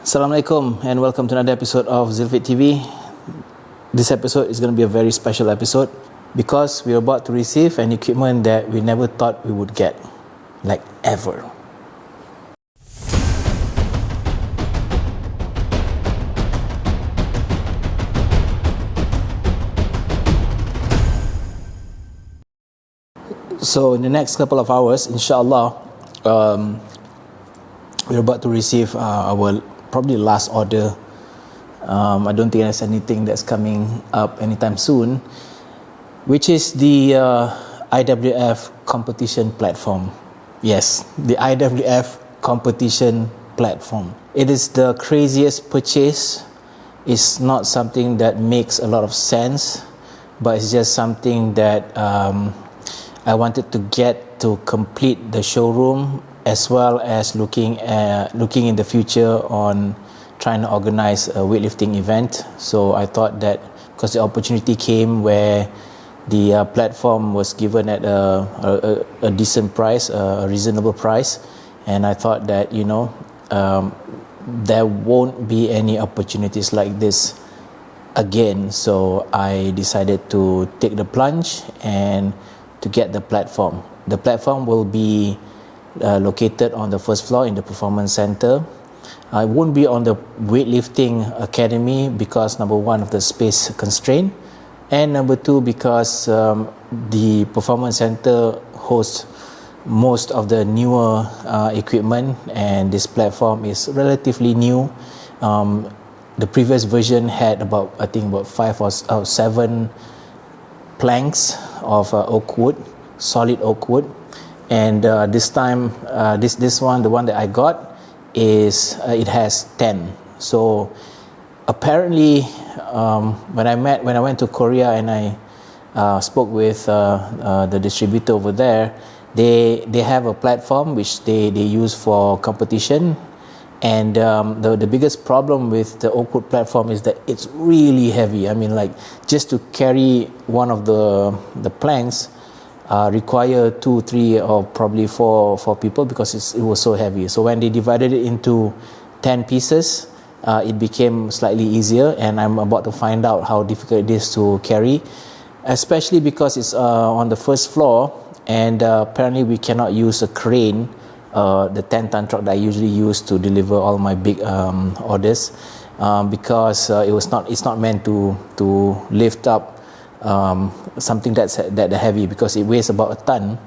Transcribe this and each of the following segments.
Assalamualaikum and welcome to another episode of Zealfit TV. This episode is going to be a very special episode because we're about to receive an equipment that we never thought we would get, like ever. So in the next couple of hours, inshallah, we're about to receive our probably last order. I don't think there's anything that's coming up anytime soon, which is the IWF Competition Platform. Yes, the IWF Competition Platform. It is the craziest purchase. It's not something that makes a lot of sense, but it's just something that I wanted to get to complete the showroom, as well as looking in the future on trying to organize a weightlifting event. So I thought that because the opportunity came where the platform was given at a decent price, a reasonable price, and I thought that there won't be any opportunities like this again. So I decided to take the plunge and to get the platform. The platform will be located on the first floor in the performance center. It won't be on the weightlifting academy because number one, of the space constraint, and number two, because the performance center hosts most of the newer equipment, and this platform is relatively new. The previous version had about 5 or 7 planks of oak wood, solid oak wood, and this time this one, the one that I got, is it has 10. So apparently when I went to Korea and I spoke with the distributor over there, they have a platform which they use for competition, and the biggest problem with the oak wood platform is that it's really heavy. I mean, like, just to carry one of the planks require 2, 3 or probably 4 people, because it was so heavy. So when they divided it into 10 pieces, it became slightly easier, and I'm about to find out how difficult it is to carry, especially because it's on the first floor, and apparently we cannot use a crane, the 10-ton truck that I usually use to deliver all my big orders, because it's not meant to lift up something that's that heavy, because it weighs about 1 ton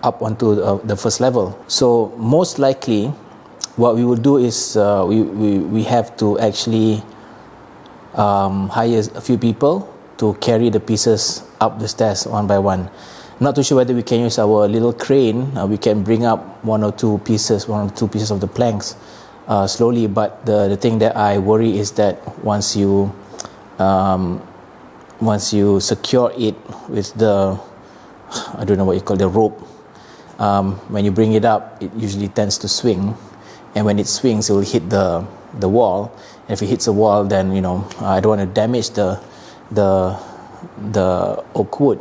up onto the first level. So most likely what we will do is we have to actually hire a few people to carry the pieces up the stairs one by one. I'm not too sure whether we can use our little crane. We can bring up one or two pieces of the planks slowly, but the thing that I worry is that once you secure it with the, I don't know what you call the rope, when you bring it up, it usually tends to swing, and when it swings, it will hit the wall. And if it hits the wall, then I don't want to damage the oak wood.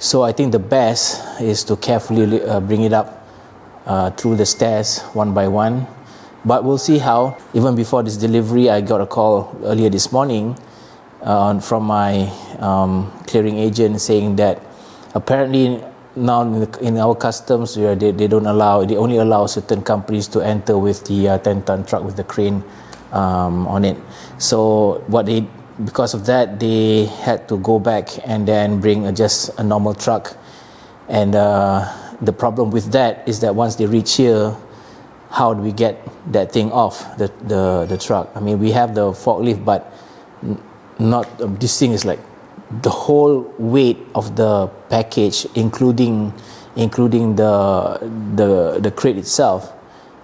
So I think the best is to carefully bring it up through the stairs one by one. But we'll see how. Even before this delivery, I got a call earlier this morning from my clearing agent saying that apparently now in our customs, they only allow certain companies to enter with the 10-ton truck with the crane on it. So because of that, they had to go back and then bring just a normal truck, and the problem with that is that once they reach here, how do we get that thing off the truck? I mean, we have the forklift, but not this thing is like the whole weight of the package, including the crate itself,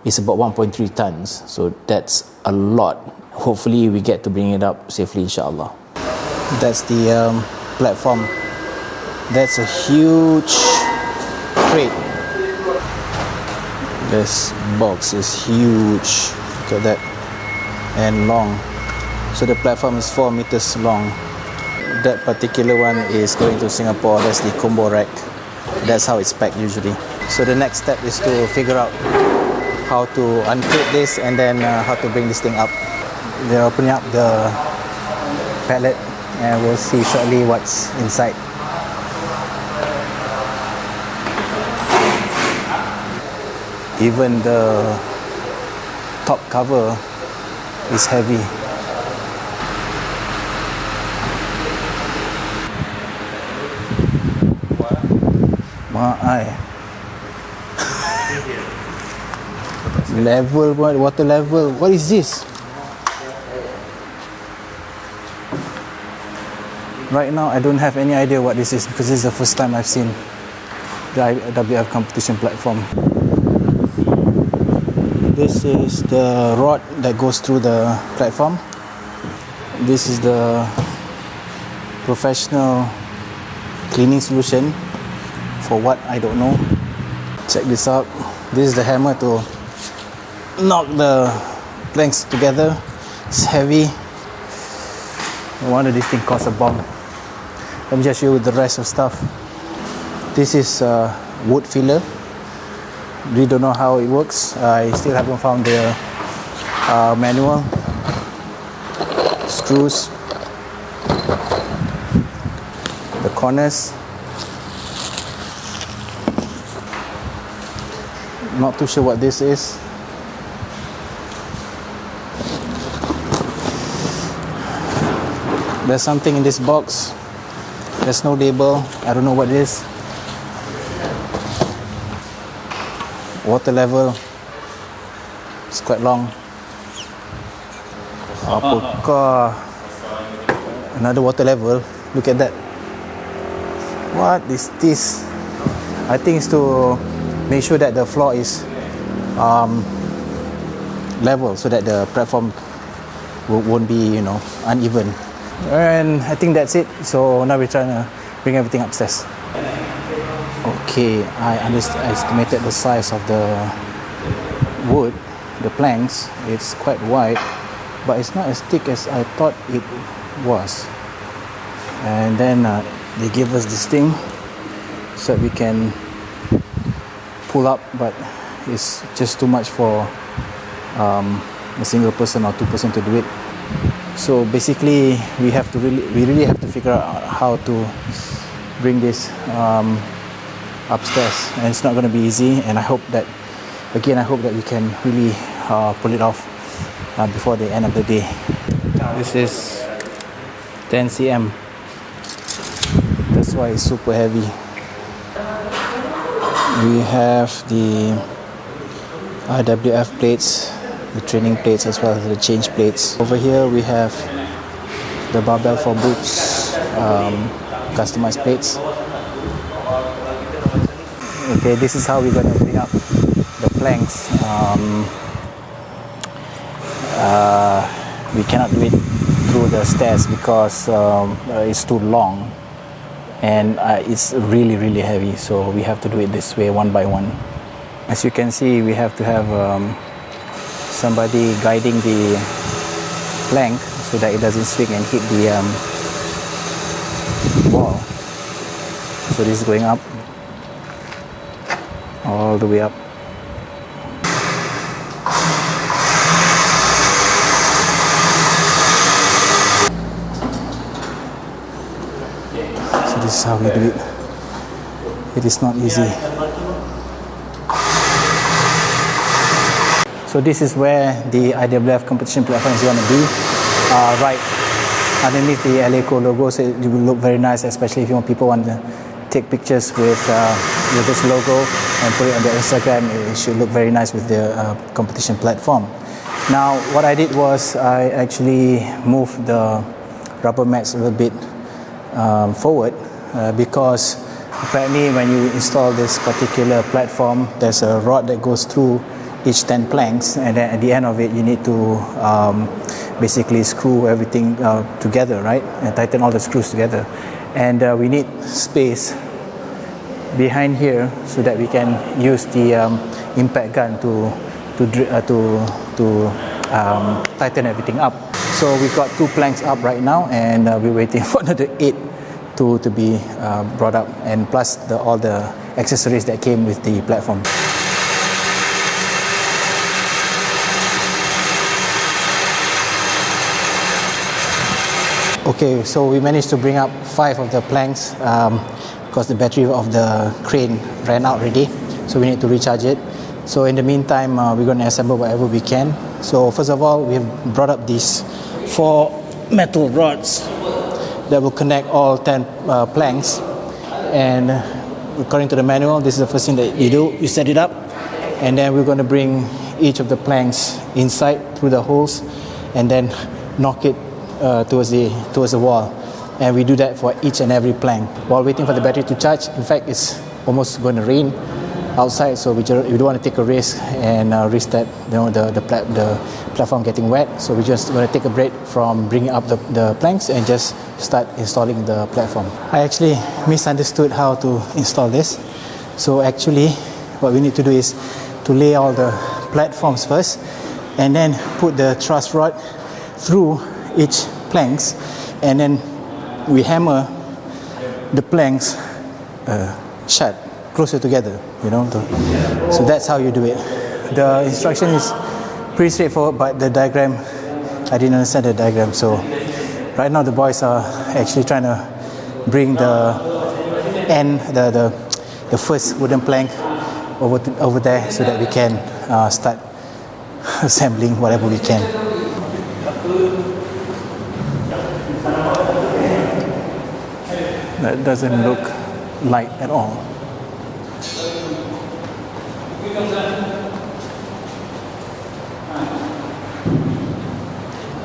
is about 1.3 tons. So that's a lot. Hopefully we get to bring it up safely, inshallah. That's the platform. That's a huge crate. This box is huge. Look at that. And long. So the platform is 4 meters long. That particular one is going to Singapore. That's the combo rack. That's how it's packed usually. So the next step is to figure out how to unclip this and then how to bring this thing up. They're opening up the pallet and we'll see shortly what's inside. Even the top cover is heavy. Level, water level. What is this? Right now, I don't have any idea what this is because this is the first time I've seen the IWF competition platform. This is the rod that goes through the platform. This is the professional cleaning solution for what I don't know. Check this out. This is the hammer to knock the planks together. It's heavy. No wonder this thing costs a bomb. Let me just show you the rest of stuff. This is wood filler. Really don't know how it works. I still haven't found the manual. Screws, the corners. Not too sure what this is. There's something in this box. There's no label. I don't know what it is. Water level. It's quite long. Apakah? Another water level. Look at that. What is this? I think it's to make sure that the floor is level so that the platform won't be, uneven. And I think that's it. So now we're trying to bring everything upstairs. Okay, I estimated the size of the wood, the planks. It's quite wide, but it's not as thick as I thought it was. And then they gave us this thing so that we can pull up, but it's just too much for a single person or two person to do it. So basically, we really have to figure out how to bring this upstairs, and it's not going to be easy. And I hope that we can really pull it off before the end of the day. This is 10 cm. That's why it's super heavy. We have the IWF plates, the training plates as well as the change plates. Over here we have the barbell for boots, customized plates. Okay, this is how we're going to bring up the planks. We cannot do it through the stairs because it's too long and it's really heavy, so we have to do it this way, one by one. As you can see, we have to have somebody guiding the plank so that it doesn't swing and hit the wall. So this is going up all the way up. So this is how we do it. It is not easy. So this is where the IWF competition platform is going to be, right underneath the Eleiko logo. So it will look very nice, especially if people want to take pictures with this logo and put it on their Instagram. It should look very nice with the competition platform. Now, what I did was I actually moved the rubber mats a little bit forward because apparently when you install this particular platform, there's a rod that goes through each 10 planks, and then at the end of it you need to basically screw everything together, right, and tighten all the screws together. And we need space behind here so that we can use the impact gun to tighten everything up. So we've got 2 planks up right now, and we're waiting for another 8 to be brought up, and plus all the accessories that came with the platform. Okay, so we managed to bring up 5 of the planks because the battery of the crane ran out already, so we need to recharge it. So in the meantime, we're going to assemble whatever we can. So first of all, we have brought up these 4 metal rods that will connect all 10 planks, and according to the manual, this is the first thing that you do. You set it up, and then we're going to bring each of the planks inside through the holes and then knock it towards the wall, and we do that for each and every plank while waiting for the battery to charge. In fact, it's almost going to rain outside, so we don't want to take a risk and risk that the platform getting wet. So we just going to take a break from bringing up the planks and just start installing the platform. I actually misunderstood how to install this. So actually what we need to do is to lay all the platforms first and then put the truss rod through each planks, and then we hammer the planks shut, closer together, so that's how you do it. The instruction is pretty straightforward, but the diagram, I didn't understand the diagram. So right now the boys are actually trying to bring the end, the first wooden plank over there so that we can start assembling whatever we can. That doesn't look light at all.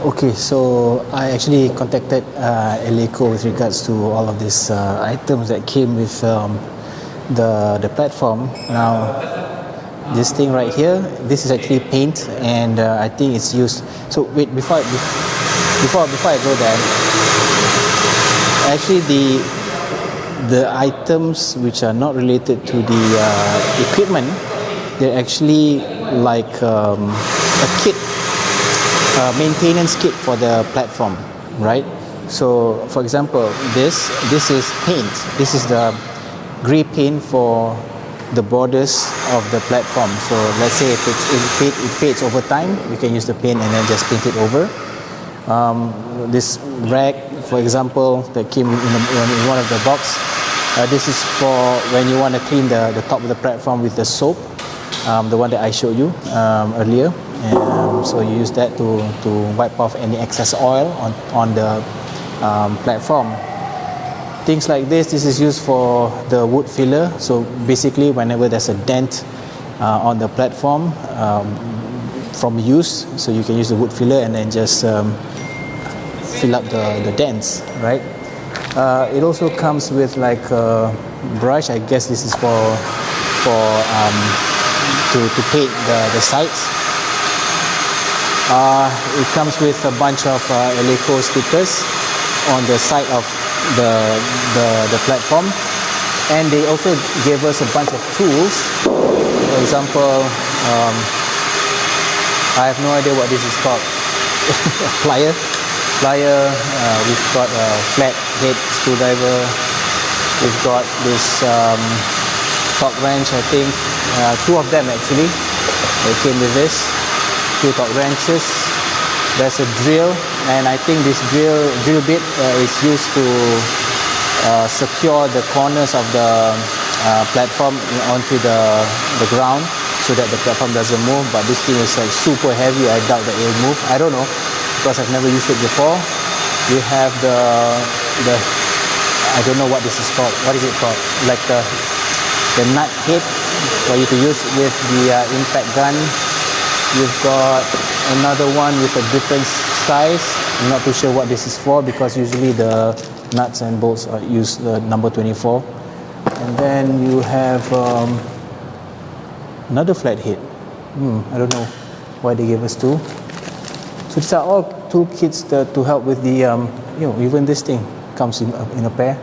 Okay, so I actually contacted Eleiko with regards to all of these items that came with the platform. Now, this thing right here, this is actually paint, and I think it's used. So wait, before I go there, actually the items which are not related to the equipment, they're actually like a kit, a maintenance kit for the platform, right? So for example, this is paint. This is the grey paint for the borders of the platform. So let's say if it fades over time, you can use the paint and then just paint it over. This rag, for example, that came in one of the box, this is for when you want to clean the top of the platform with the soap, the one that I showed you earlier. So you use that to wipe off any excess oil on the platform. Things like this is used for the wood filler. So basically, whenever there's a dent on the platform from use, so you can use the wood filler and then just fill up the dents, right? It also comes with like a brush. I guess this is to paint the sides. It comes with a bunch of Eleiko stickers on the side of the platform, and they also gave us a bunch of tools. For example, I have no idea what this is called. Plier. We've got a flat head screwdriver. We've got this torque wrench, I think, 2 of them actually. They came with this, 2 torque wrenches. There's a drill, and I think this drill bit is used to secure the corners of the platform onto the ground so that the platform doesn't move. But this thing is like super heavy. I doubt that it will move. I don't know, because I've never used it before. We have the I don't know what this is called. What is it called? Like the nut head for you to use with the impact gun. You've got another one with a different size. I'm not too sure what this is for, because usually the nuts and bolts are used number 24. And then you have another flat head. I don't know why they gave us 2. So these are all toolkits to help with the even this thing comes in a pair.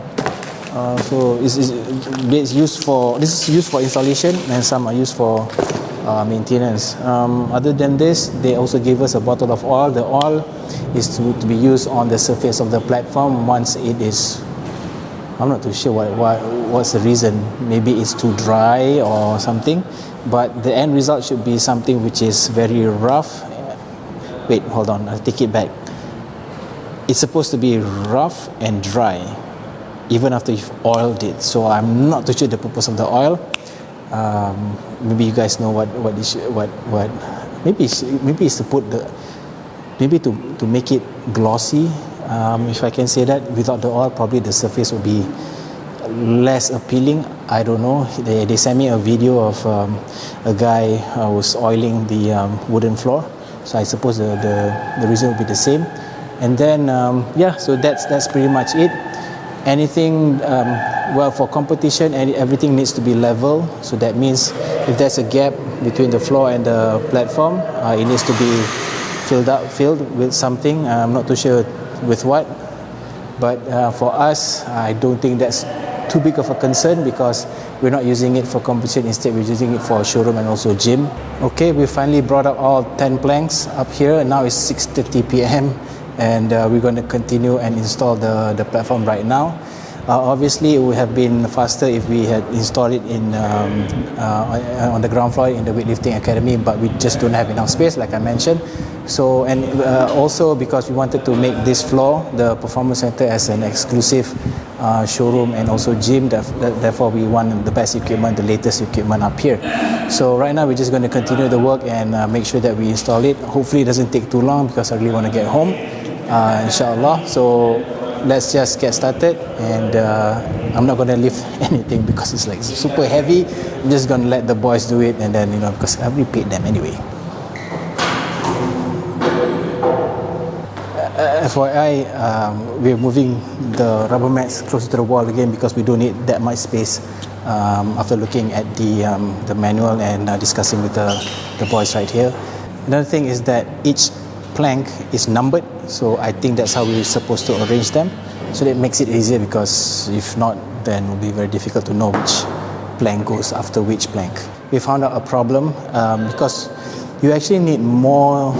So this is used for installation, and some are used for maintenance. Other than this, they also gave us a bottle of oil. The oil is to be used on the surface of the platform once it is, I'm not too sure what's the reason. Maybe it's too dry or something, but the end result should be something which is very rough. Wait, hold on, I'll take it back. it's supposed to be rough and dry even after you've oiled it. So I'm not too sure the purpose of the oil. Maybe you guys know what maybe it's to put the, maybe to make it glossy, if I can say that. Without the oil, probably the surface will be less appealing. I don't know. They sent me a video of a guy was oiling the wooden floor, so I suppose the reason will be the same. And then yeah, so that's pretty much it. Anything, well, for competition, everything needs to be level. So that means if there's a gap between the floor and the platform, it needs to be filled with something. I'm not too sure with what, but for us, I don't think that's too big of a concern because we're not using it for competition. Instead, we're using it for showroom and also gym. Okay, we finally brought up all 10 planks up here. Now it's 6:30 p.m. and we're going to continue and install the platform right now. Obviously, it would have been faster if we had installed it on the ground floor in the weightlifting academy, but we just don't have enough space, like I mentioned. So, and also because we wanted to make this floor, the performance center, as an exclusive showroom and also gym, therefore we want the best equipment, the latest equipment up here. So right now we're just going to continue the work and make sure that we install it. Hopefully it doesn't take too long because I really want to get home, inshallah. So let's just get started, and I'm not going to lift anything because it's like super heavy. I'm just going to let the boys do it, and then, you know, because I already paid them anyway. FYI, we're moving the rubber mats closer to the wall again because we don't need that much space, after looking at the manual and discussing with the boys right here. Another thing is that each plank is numbered, so I think that's how we're supposed to arrange them, so that makes it easier, because if not, then it will be very difficult to know which plank goes after which plank. We found out a problem, because you actually need more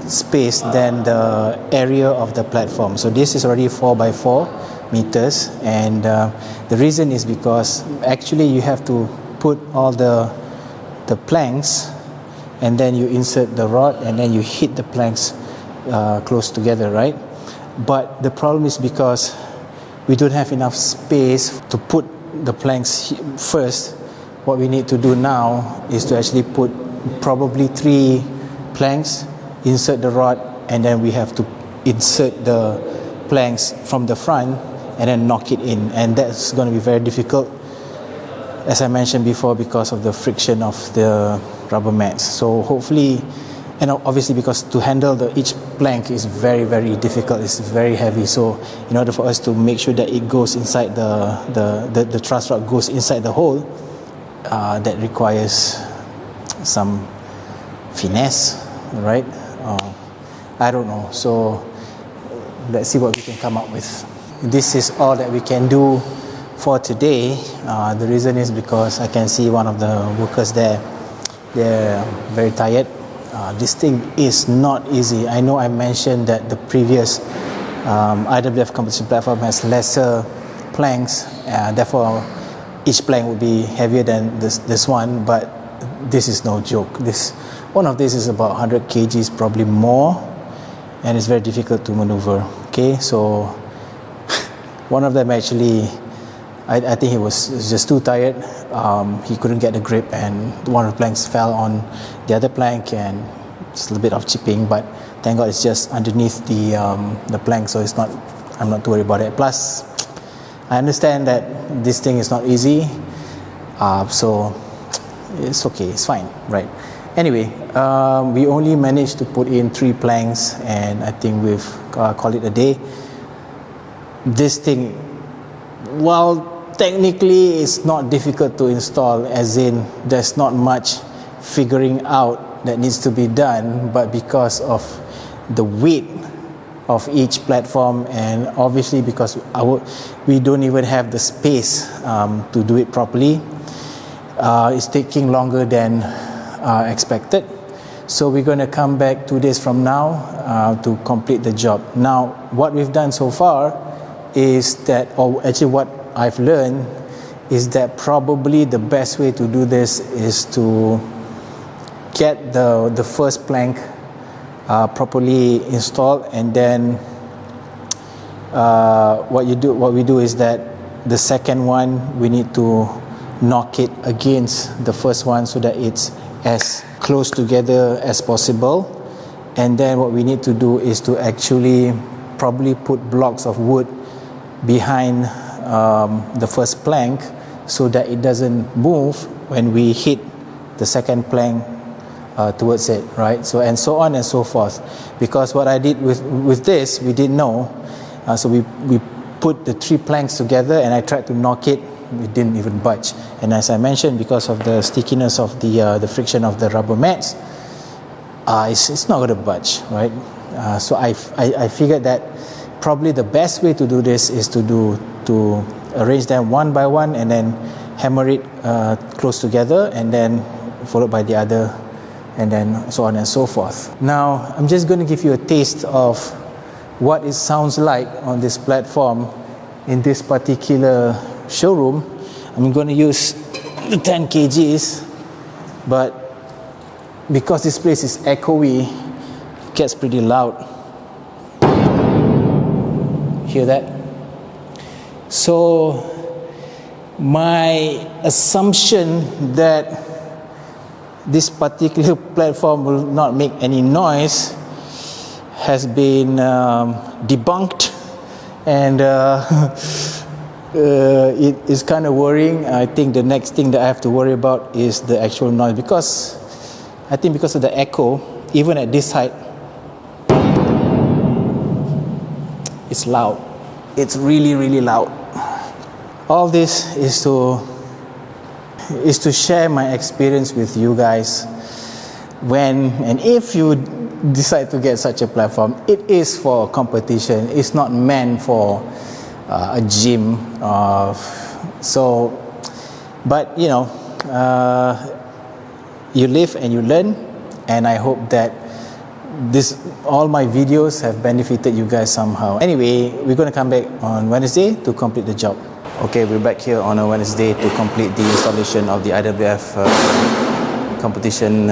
space than the area of the platform. So this is already 4 by 4 meters, and the reason is because actually you have to put all the planks, and then you insert the rod, and then you hit the planks close together, right? But the problem is because we don't have enough space to put the planks first. What we need to do now is to actually put probably 3 planks, insert the rod, and then we have to insert the planks from the front and then knock it in, and that's going to be very difficult, as I mentioned before, because of the friction of the rubber mats. So hopefully, and obviously because to handle each plank is very, very difficult, it's very heavy. So in order for us to make sure that it goes inside the truss rod goes inside the hole, that requires some finesse, right? I don't know. So let's see what we can come up with. This is all that we can do for today. The reason is because I can see one of the workers there, they're very tired. This thing is not easy. I know I mentioned that the previous IWF competition platform has lesser planks, therefore each plank will be heavier than this one, but this is no joke. One of these is about 100 kgs, probably more, and it's very difficult to maneuver. Okay, so one of them actually, I think he was just too tired. He couldn't get the grip, and one of the planks fell on the other plank, and it's a little bit of chipping, but thank God it's just underneath the plank, so it's not. I'm not too worried about it. Plus, I understand that this thing is not easy, so it's okay. It's fine, right? Anyway, we only managed to put in 3 planks, and I think we've called it a day. This thing, well, technically it's not difficult to install, as in there's not much figuring out that needs to be done, but because of the weight of each platform, and obviously because we don't even have the space to do it properly, it's taking longer than expected. So we're going to come back 2 days from now to complete the job. Now, what we've done so far is that, or actually what I've learned is that probably the best way to do this is to get the first plank properly installed, and then what we do is that the second one we need to knock it against the first one so that it's as close together as possible. And then what we need to do is to actually probably put blocks of wood behind the first plank so that it doesn't move when we hit the second plank towards it, right? So and so on and so forth. Because what I did with this, we didn't know. So we put the 3 planks together and I tried to knock it. It didn't even budge. And as I mentioned, because of the stickiness of the friction of the rubber mats, it's not going to budge, right? So I figured that probably the best way to do this is to arrange them one by one and then hammer it close together and then followed by the other and then so on and so forth. Now I'm just going to give you a taste of what it sounds like on this platform in this particular showroom. I'm going to use the 10 kgs, but because this place is echoey, it gets pretty loud. Hear that? So my assumption that this particular platform will not make any noise has been debunked, and it is kind of worrying. I think the next thing that I have to worry about is the actual noise, because I think because of the echo, even at this height, it's loud. It's really, really loud. All this is to share my experience with you guys. When and if you decide to get such a platform, it is for competition. It's not meant for a gym. But you know, you live and you learn, and I hope that all my videos have benefited you guys somehow. Anyway, we're going to come back on Wednesday to complete the job. Okay, we're back here on a Wednesday to complete the installation of the IWF competition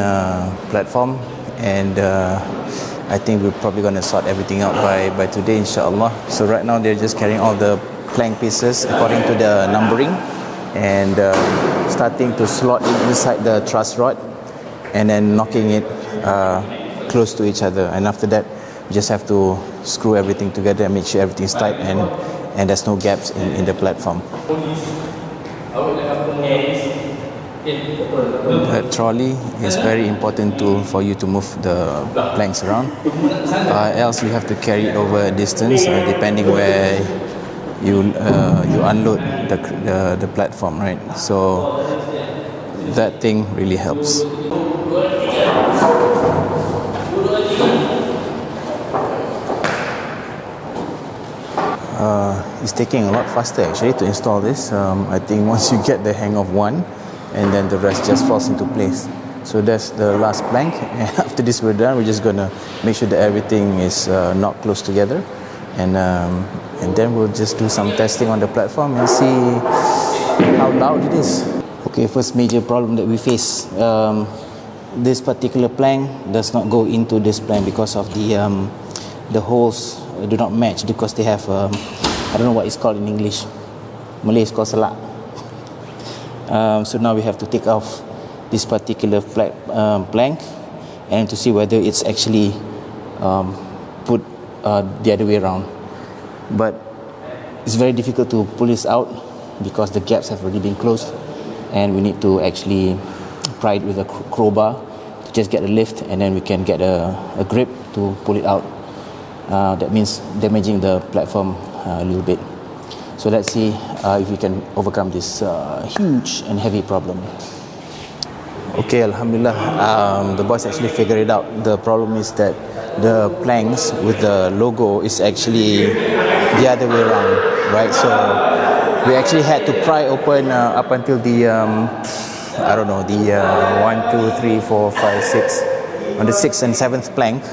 platform, and I think we're probably going to sort everything out by today, inshallah. So right now they're just carrying all the plank pieces according to the numbering and starting to slot it inside the truss rod and then knocking it close to each other. And after that, you just have to screw everything together and make sure everything's tight and there's no gaps in the platform. The trolley is very important tool for you to move the planks around, else you have to carry it over a distance depending where you unload the platform, right? So that thing really helps. It's taking a lot faster actually to install this. I think once you get the hang of one, and then the rest just falls into place. So that's the last plank, and after this we're done. We're just gonna make sure that everything is not close together, and then we'll just do some testing on the platform and see how loud it is. Okay, first major problem that we face, this particular plank does not go into this plank because of the holes do not match, because they have I don't know what it's called in English. Malay is called selak. So now we have to take off this particular plank and to see whether it's actually put the other way around. But it's very difficult to pull this out because the gaps have already been closed, and we need to actually pry it with a crowbar to just get a lift, and then we can get a grip to pull it out. That means damaging the platform a little bit. So let's see if we can overcome this huge and heavy problem. Okay, Alhamdulillah, the boys actually figured it out. The problem is that the planks with the logo is actually the other way around, right? So we actually had to pry open up until the I don't know, the 1, 2, 3, 4, 5, 6, on the 6th and 7th plank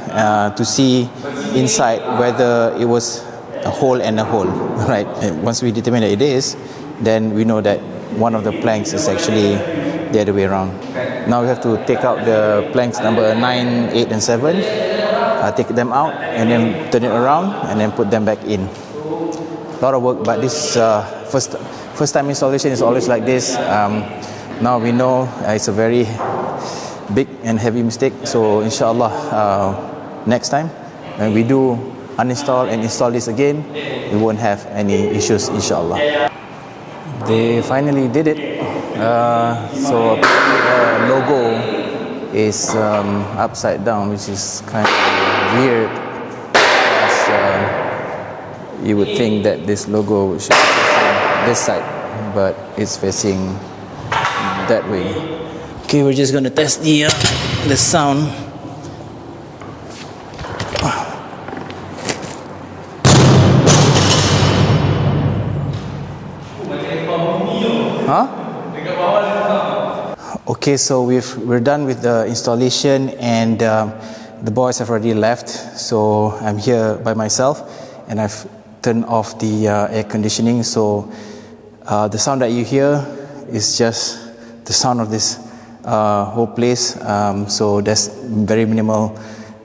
to see inside whether it was a hole and a hole, right? And once we determine that it is, then we know that one of the planks is actually the other way around. Now we have to take out the planks number 9, 8 and 7, take them out and then turn it around and then put them back in. a lot of work, but this first time installation is always like this. Now we know it's a very big and heavy mistake, so inshallah next time when we do uninstall and install this again, we won't have any issues, inshallah. They finally did it. So the logo is upside down, which is kind of weird, because you would think that this logo should be facing this side, but it's facing that way. Okay, we're just going to test the sound. Huh? Okay, so we're done with the installation, and the boys have already left, so I'm here by myself, and I've turned off the air conditioning, so the sound that you hear is just the sound of this whole place, so there's very minimal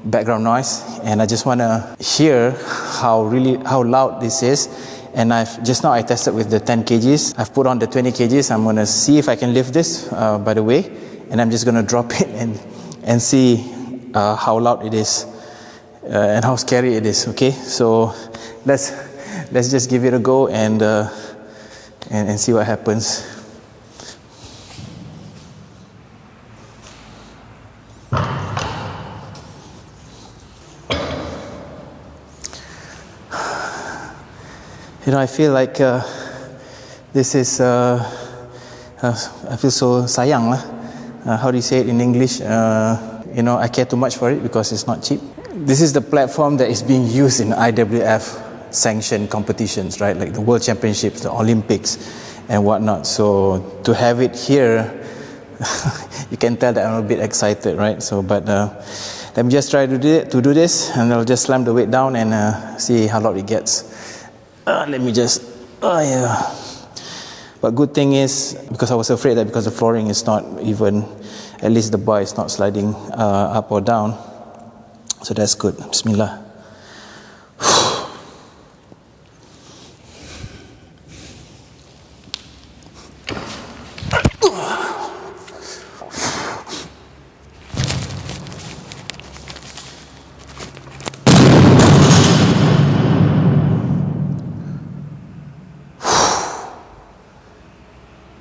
background noise, and I just want to hear how loud this is. And I tested with the 10 kgs. I've put on the 20 kgs. I'm going to see if I can lift this, by the way, and I'm just going to drop it and see how loud it is and how scary it is. Okay, so let's just give it a go and see what happens. You know, I feel like this is, I feel so sayang lah. How do you say it in English? You know, I care too much for it because it's not cheap. This is the platform that is being used in IWF sanctioned competitions, right? Like the World Championships, the Olympics and whatnot. So to have it here, you can tell that I'm a bit excited, right? So, but let me just try to do this, and I'll just slam the weight down and see how loud it gets. Let me just, yeah. But good thing is, because I was afraid that because the flooring is not even, at least the bar is not sliding up or down. So that's good. Bismillah.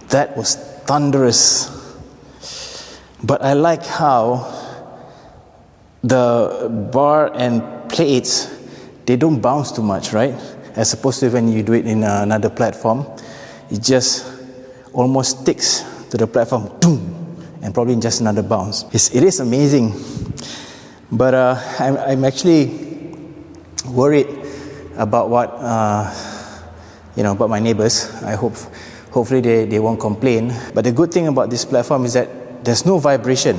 That was thunderous. But I like how the bar and plates, they don't bounce too much, right? As opposed to when you do it in another platform, it just almost sticks to the platform, boom, and probably in just another bounce. It is amazing. But I'm actually worried about what, about my neighbors. Hopefully they won't complain. But the good thing about this platform is that there's no vibration,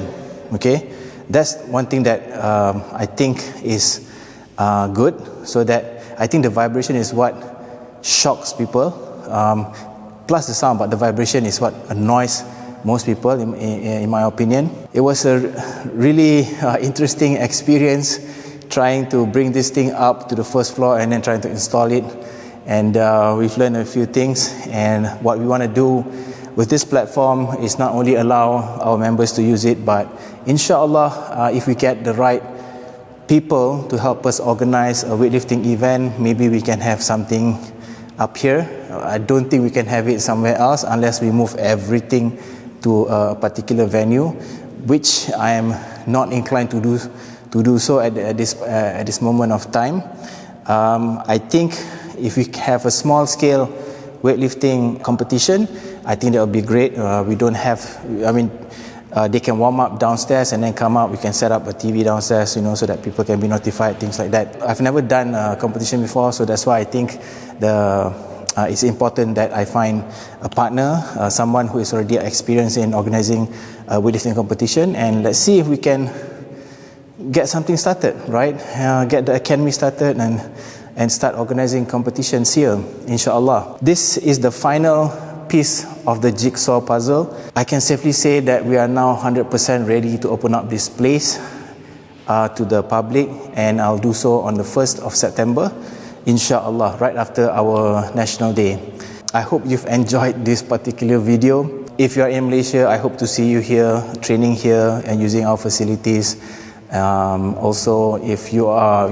okay? That's one thing that I think is good, so that I think the vibration is what shocks people, plus the sound, but the vibration is what annoys most people, in my opinion. It was a really interesting experience trying to bring this thing up to the first floor and then trying to install it. And we've learned a few things, and what we want to do with this platform is not only allow our members to use it, but inshallah, if we get the right people to help us organize a weightlifting event, maybe we can have something up here. I don't think we can have it somewhere else unless we move everything to a particular venue, which I am not inclined to do so at this moment of time. I think if we have a small scale weightlifting competition, I think that would be great. We don't have, they can warm up downstairs and then come up. We can set up a TV downstairs, so that people can be notified, things like that. I've never done a competition before, so that's why I think it's important that I find a partner, someone who is already experienced in organizing a weightlifting competition, and let's see if we can get something started, right? Get the academy started and start organizing competitions here, inshallah. This is the final piece of the jigsaw puzzle. I can safely say that we are now 100% ready to open up this place to the public, and I'll do so on the 1st of September. inshallah, right after our National Day. I hope you've enjoyed this particular video. If you are in Malaysia, I hope to see you here, training here and using our facilities. Also, if you are,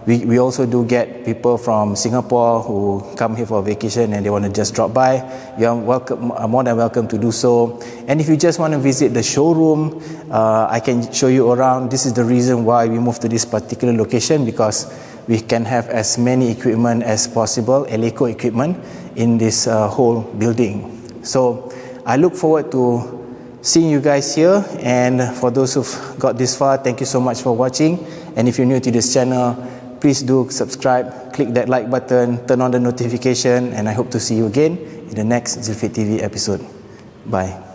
we also do get people from Singapore who come here for vacation and they want to just drop by. You are welcome, more than welcome to do so. And if you just want to visit the showroom, I can show you around. This is the reason why we moved to this particular location, because we can have as many equipment as possible, Eleiko equipment, in this whole building. So I look forward to seeing you guys here, and for those who've got this far, thank you so much for watching. And if you're new to this channel, please do subscribe, click that like button, turn on the notification, and I hope to see you again in the next Zealfit TV episode. Bye.